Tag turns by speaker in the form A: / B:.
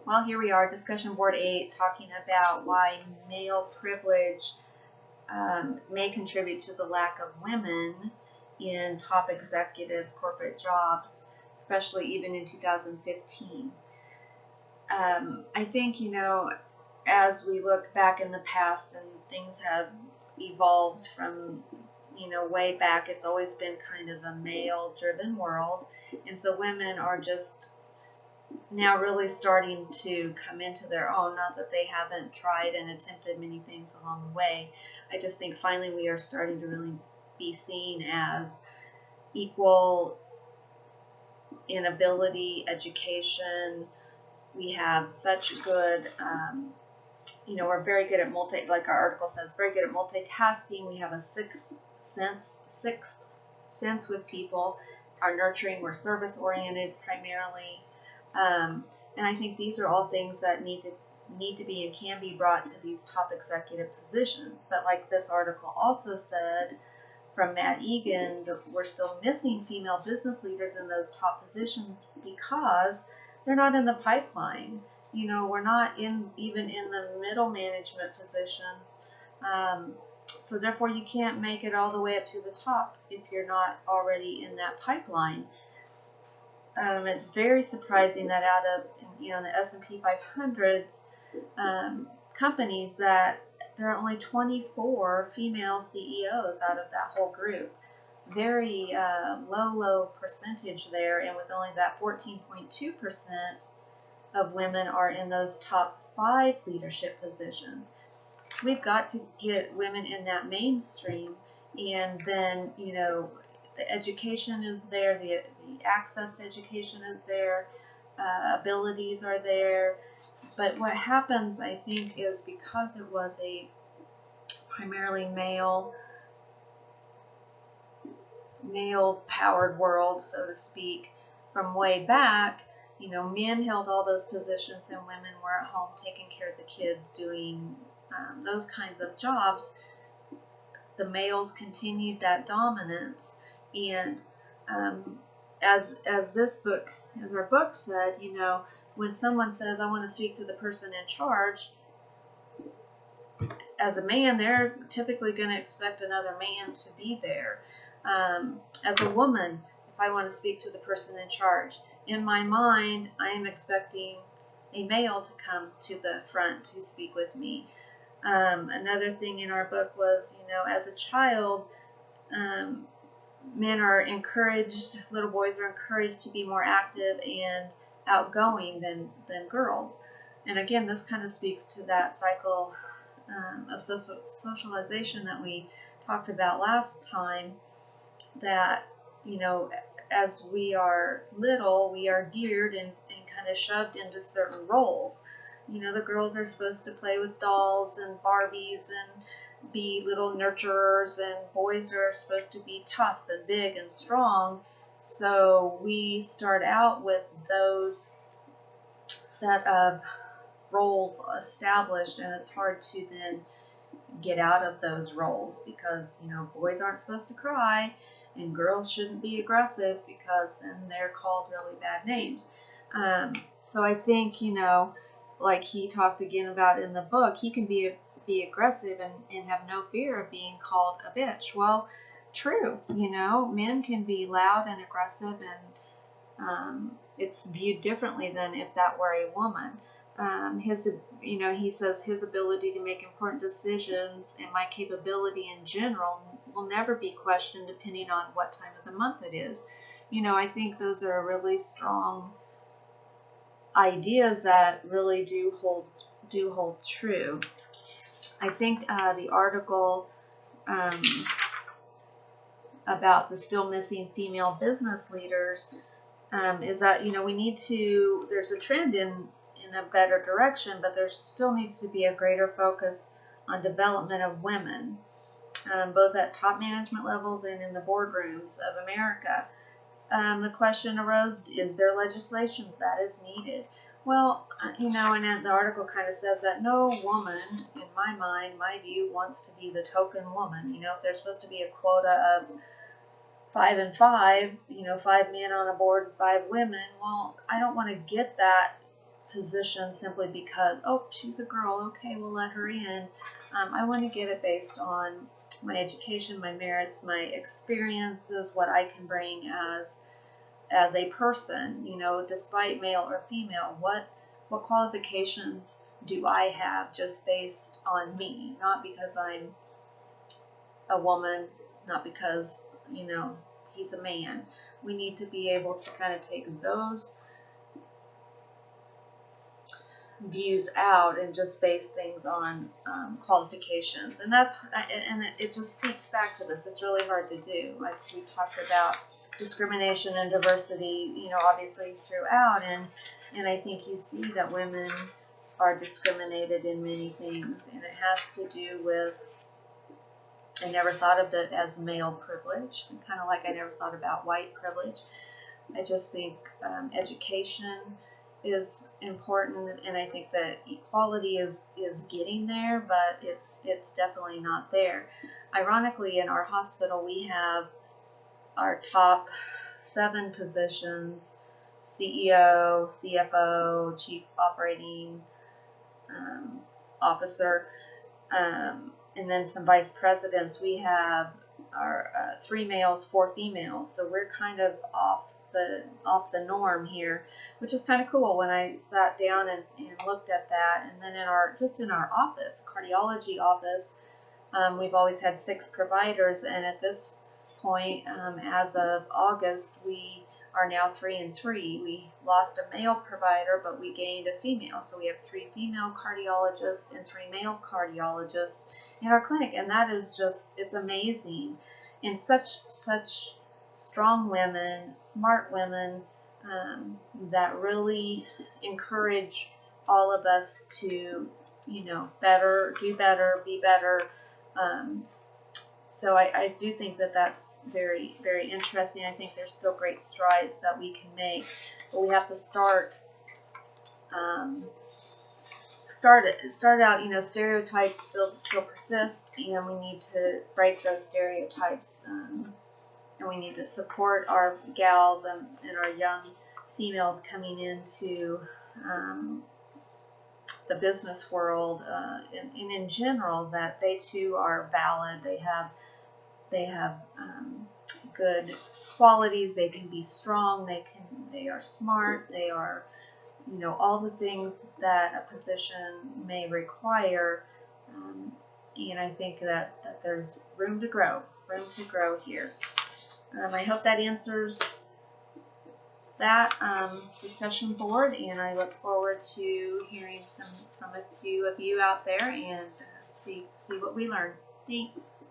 A: Well, here we are, discussion board 8, talking about why male privilege may contribute to the lack of women in top executive corporate jobs, especially even in 2015. I think, as we look back in the past and things have evolved from, way back, it's always been kind of a male driven world. And so women are just now really starting to come into their own. Not that they haven't tried and attempted many things along the way. I just think finally we are starting to really be seen as equal in ability, education. We have such good, we're very good at like our article says, very good at multitasking. We have a sixth sense with people. Our nurturing, we're service oriented primarily. And I think these are all things that need to be and can be brought to these top executive positions. But like this article also said from Matt Egan, we're still missing female business leaders in those top positions because they're not in the pipeline. We're not even in the middle management positions. So therefore, you can't make it all the way up to the top if you're not already in that pipeline. It's very surprising that out of the S&P 500's companies that there are only 24 female CEOs out of that whole group. Very low percentage there, and with only that 14.2% of women are in those top 5 leadership positions. We've got to get women in that mainstream, and then the education is there, the access to education is there, abilities are there. But what happens, I think, is because it was a primarily male-powered world, so to speak, from way back, men held all those positions and women were at home taking care of the kids, doing those kinds of jobs. The males continued that dominance. And as our book said, when someone says, I want to speak to the person in charge, as a man, they're typically going to expect another man to be there. As a woman, if I want to speak to the person in charge, in my mind, I am expecting a male to come to the front to speak with me. Another thing in our book was, as a child, men are encouraged, little boys are encouraged to be more active and outgoing than girls. And again, this kind of speaks to that cycle of socialization that we talked about last time, that, as we are little, we are geared and kind of shoved into certain roles. The girls are supposed to play with dolls and Barbies and be little nurturers, and boys are supposed to be tough and big and strong. So we start out with those set of roles established, and it's hard to then get out of those roles because boys aren't supposed to cry and girls shouldn't be aggressive because then they're called really bad names. So I think like he talked again about in the book, he can be aggressive and have no fear of being called a bitch. Well, true, men can be loud and aggressive, and it's viewed differently than if that were a woman. He says his ability to make important decisions and my capability in general will never be questioned depending on what time of the month it is. I think those are really strong ideas that really do hold true. I think the article about the still missing female business leaders is that we need to. There's a trend in a better direction, but there still needs to be a greater focus on development of women, both at top management levels and in the boardrooms of America. The question arose, is there legislation that is needed? Well, and the article kind of says that no woman, in my mind, my view, wants to be the token woman. If there's supposed to be a quota of 5 and 5, 5 men on a board, 5 women, well, I don't want to get that position simply because, oh, she's a girl, okay, we'll let her in. I want to get it based on my education, my merits, my experiences, what I can bring as a person, you know, despite male or female. What qualifications do I have just based on me, not because I'm a woman, not because, you know, he's a man. We need to be able to kind of take those views out and just base things on qualifications. And it just speaks back to this. It's really hard to do. Like we talked about discrimination and diversity, you know, obviously throughout, and I think you see that women are discriminated in many things, and it has to do with, I never thought of it as male privilege, kind of like I never thought about white privilege. I just think education is important, and I think that equality is getting there, but it's definitely not there. Ironically, in our hospital, we have our top 7 positions: CEO, CFO, Chief Operating Officer, and then some vice presidents. We have our 3 males, 4 females, so we're kind of off the norm here, which is kind of cool when I sat down and looked at that. And then in our office, cardiology office, we've always had 6 providers, and at this point, as of August, we are now 3 and 3. We lost a male provider, but we gained a female, so we have 3 female cardiologists and 3 male cardiologists in our clinic, and that is just, it's amazing. And such strong women, smart women, that really encourage all of us to, you know, do better, be better. So I do think that that's very, very interesting. I think there's still great strides that we can make, but we have to start out, you know, stereotypes still persist, and we need to break those stereotypes, and we need to support our gals and our young females coming into the business world, and in general, that they too are valid. They have good qualities. They can be strong. They are smart. They are, you know, all the things that a position may require. And I think that there's room to grow here. I hope that answers that discussion board, and I look forward to hearing from a few of you out there, and see what we learn. Thanks.